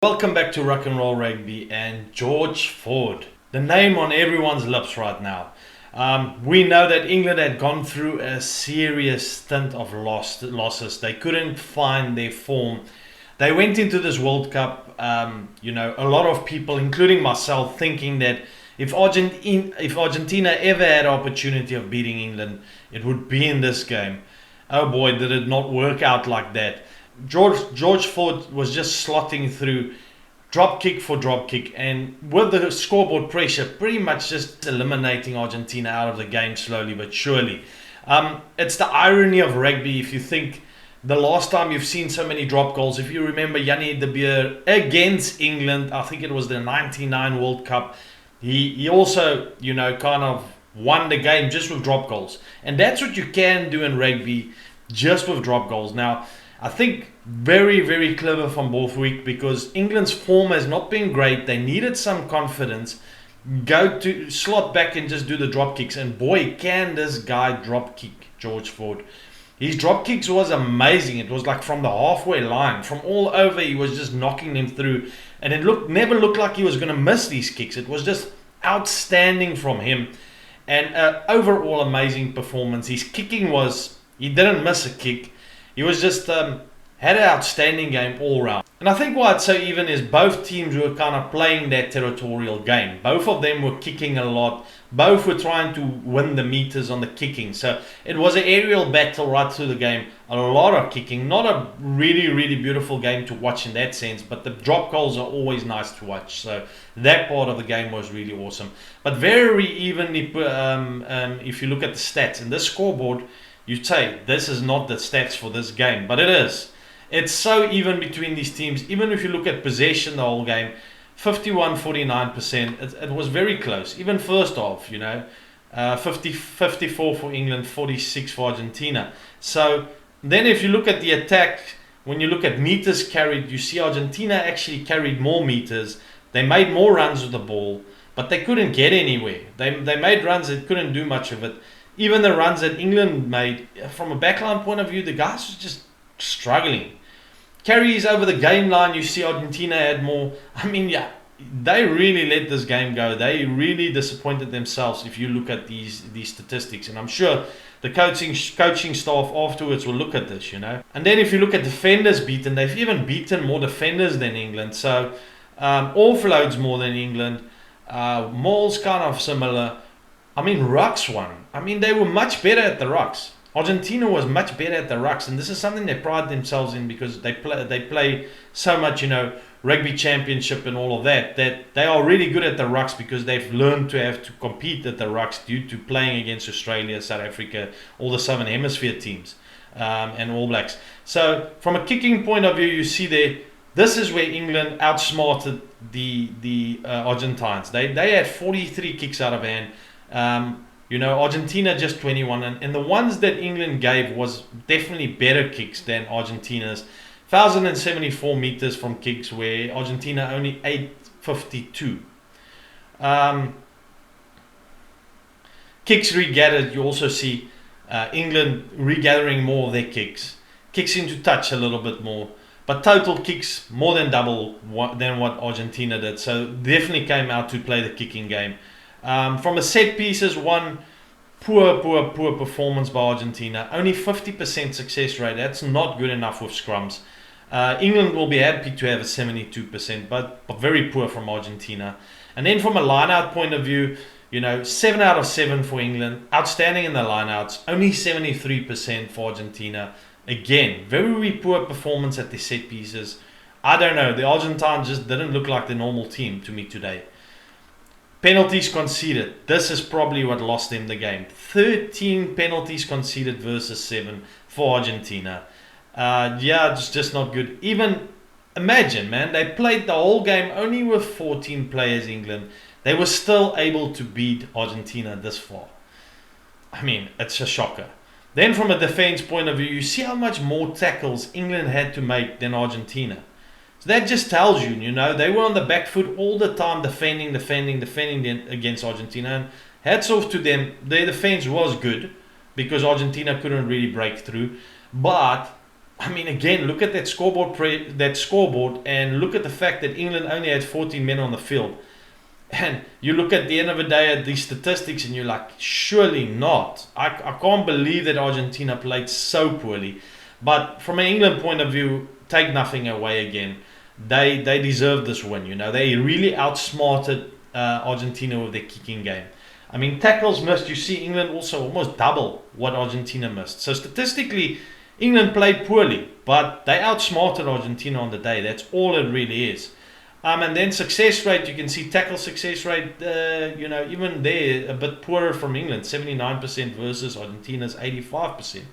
Welcome back to Rock and Roll Rugby and George Ford, the name on everyone's lips right now. We know that England had gone through a serious stint of losses. They couldn't find their form. They went into this World Cup, a lot of people, including myself, thinking that if Argentina ever had an opportunity of beating England, it would be in this game. Oh boy, did it not work out like that. George Ford was just slotting through drop kick for drop kick, and with the scoreboard pressure pretty much just eliminating Argentina out of the game slowly but surely. It's the irony of rugby. If you think the last time you've seen so many drop goals, if you remember Yanni de Beer against England, I think it was the 99 World Cup, he also kind of won the game just with drop goals. And that's what you can do in rugby, just with drop goals. Now I think very, very clever from Borthwick, because England's form has not been great. They needed some confidence. Go to slot back and just do the drop kicks. And boy, can this guy drop kick, George Ford. His drop kicks was amazing. It was like from the halfway line. From all over, he was just knocking them through. And it never looked like he was going to miss these kicks. It was just outstanding from him. And overall amazing performance. His kicking he didn't miss a kick. He was just had an outstanding game all round. And I think why it's so even is both teams were kind of playing that territorial game. Both of them were kicking a lot. Both were trying to win the meters on the kicking. So it was an aerial battle right through the game. A lot of kicking. Not a really, really beautiful game to watch in that sense, but the drop goals are always nice to watch. So that part of the game was really awesome. But very evenly, if you look at the stats and this scoreboard, you say this is not the stats for this game, but it is. It's so even between these teams. Even if you look at possession the whole game, 51-49%, it was very close. Even first half, 54 for England, 46 for Argentina. So then if you look at the attack, when you look at meters carried, you see Argentina actually carried more meters. They made more runs with the ball, but they couldn't get anywhere. They made runs, they couldn't do much of it. Even the runs that England made, from a backline point of view, the guys were just struggling. Carries over the game line, you see Argentina had more. They really let this game go. They really disappointed themselves if you look at these statistics. And I'm sure the coaching staff afterwards will look at this, And then if you look at defenders beaten, they've even beaten more defenders than England. So offloads more than England. Mauls kind of similar. Rucks won. They were much better at the rucks. Argentina was much better at the rucks, and this is something they pride themselves in, because they play so much, rugby championship and all of that they are really good at the rucks, because they've learned to have to compete at the rucks due to playing against Australia, South Africa, all the Southern Hemisphere teams, and All Blacks. So from a kicking point of view, you see there, this is where England outsmarted the Argentines. They had 43 kicks out of hand. Argentina just 21, and the ones that England gave was definitely better kicks than Argentina's. 1,074 meters from kicks, where Argentina only 852. Kicks regathered, you also see England regathering more of their kicks. Kicks into touch a little bit more. But total kicks more than double than what Argentina did. So definitely came out to play the kicking game. From a set pieces, one poor performance by Argentina. Only 50% success rate. That's not good enough with scrums. England will be happy to have a 72%, but very poor from Argentina. And then from a line-out point of view, 7 out of 7 for England. Outstanding in the line-outs. Only 73% for Argentina. Again, very poor performance at the set pieces. I don't know. The Argentines just didn't look like the normal team to me today. Penalties conceded. This is probably what lost them the game. 13 penalties conceded versus 7 for Argentina. It's just not good. Even imagine, man, they played the whole game only with 14 players, England. They were still able to beat Argentina this far. It's a shocker. Then from a defense point of view, you see how much more tackles England had to make than Argentina. So that just tells you, they were on the back foot all the time, defending against Argentina. And hats off to them. Their defense was good, because Argentina couldn't really break through. But I mean, again, look at that scoreboard, and look at the fact that England only had 14 men on the field. And you look at the end of the day at these statistics, and you're like, surely not. I can't believe that Argentina played so poorly. But from an England point of view, take nothing away again. They deserve this win. You know, they really outsmarted Argentina with their kicking game. I mean, tackles missed. You see England also almost double what Argentina missed. So statistically, England played poorly, but they outsmarted Argentina on the day. That's all it really is. And then success rate, you can see tackle success rate, you know, even there, a bit poorer from England, 79% versus Argentina's 85%.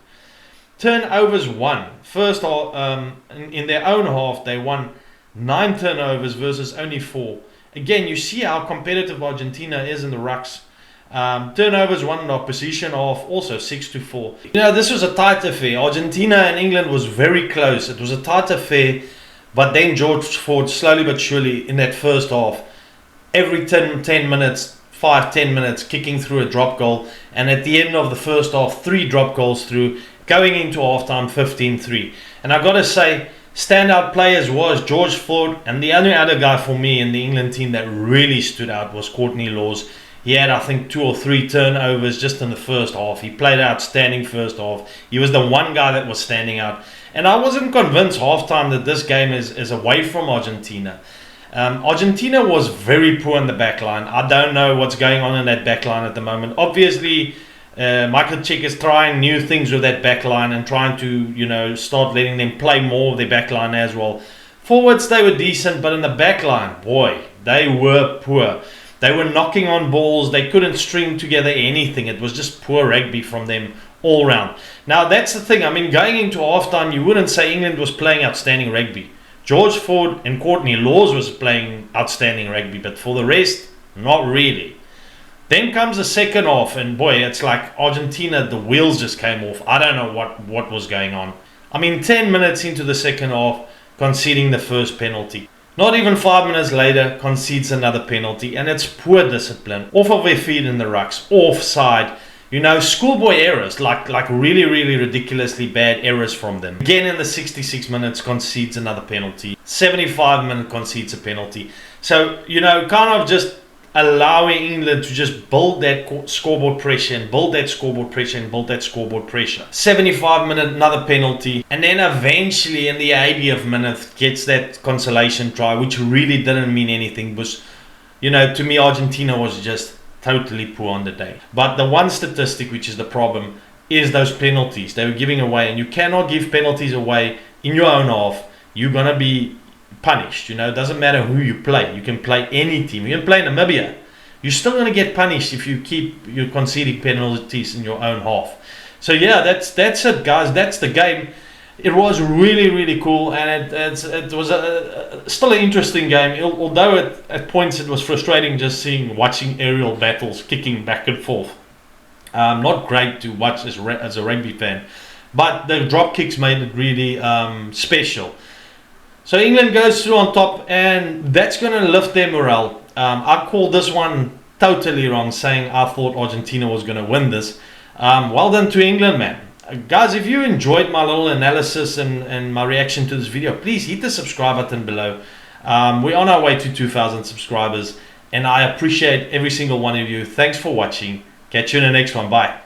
Turnovers won. First, in their own half, they won 9 turnovers versus only 4. Again, you see how competitive Argentina is in the rucks. Turnovers won in opposition of also 6-4. You know, this was a tight affair. Argentina and England was very close. It was a tight affair. But then George Ford, slowly but surely, in that first half, every 10 minutes, 5-10 minutes, kicking through a drop goal. And at the end of the first half, 3 drop goals through, going into halftime 15-3. And I've got to say, standout players was George Ford, and the only other guy for me in the England team that really stood out was Courtney Laws. He had, I think, 2 or 3 turnovers just in the first half. He played outstanding first half. He was the one guy that was standing out. And I wasn't convinced halftime that this game is away from Argentina. Argentina was very poor in the back line. I don't know what's going on in that back line at the moment. Obviously, Michael Chick is trying new things with that back line and trying to, you know, start letting them play more of their back line as well. Forwards, they were decent, but in the back line, boy, they were poor. They were knocking on balls. They couldn't string together anything. It was just poor rugby from them all round. Now, that's the thing. I mean, going into halftime, you wouldn't say England was playing outstanding rugby. George Ford and Courtney Laws was playing outstanding rugby, but for the rest, not really. Then comes the second half, and boy, it's like Argentina, the wheels just came off. I don't know what was going on. I mean, 10 minutes into the second half, conceding the first penalty. Not even 5 minutes later, concedes another penalty, and it's poor discipline. Off of their feet in the rucks, offside. You know, schoolboy errors, like really, really ridiculously bad errors from them. Again, in the 66 minutes, concedes another penalty. 75 minutes, concedes a penalty. So, you know, kind of just allowing England to just build that scoreboard pressure and build that scoreboard pressure and build that scoreboard pressure. 75 minutes, another penalty. And then eventually in the 80th minute gets that consolation try, which really didn't mean anything. Because, you know, to me, Argentina was just totally poor on the day. But the one statistic which is the problem is those penalties they were giving away, and you cannot give penalties away in your own half. You're gonna be punished. You know, it doesn't matter who you play. You can play any team. You can play Namibia. You're still gonna get punished if you keep your conceding penalties in your own half. So yeah, that's it, guys. That's the game. It was really, really cool, and it was still an interesting game. Although at points it was frustrating just watching aerial battles, kicking back and forth. Not great to watch as a rugby fan, but the drop kicks made it really special. So England goes through on top, and that's going to lift their morale. I called this one totally wrong, saying I thought Argentina was going to win this. Well done to England, man. Guys, if you enjoyed my little analysis and my reaction to this video, please hit the subscribe button below. We're on our way to 2,000 subscribers, and I appreciate every single one of you. Thanks for watching. Catch you in the next one. Bye.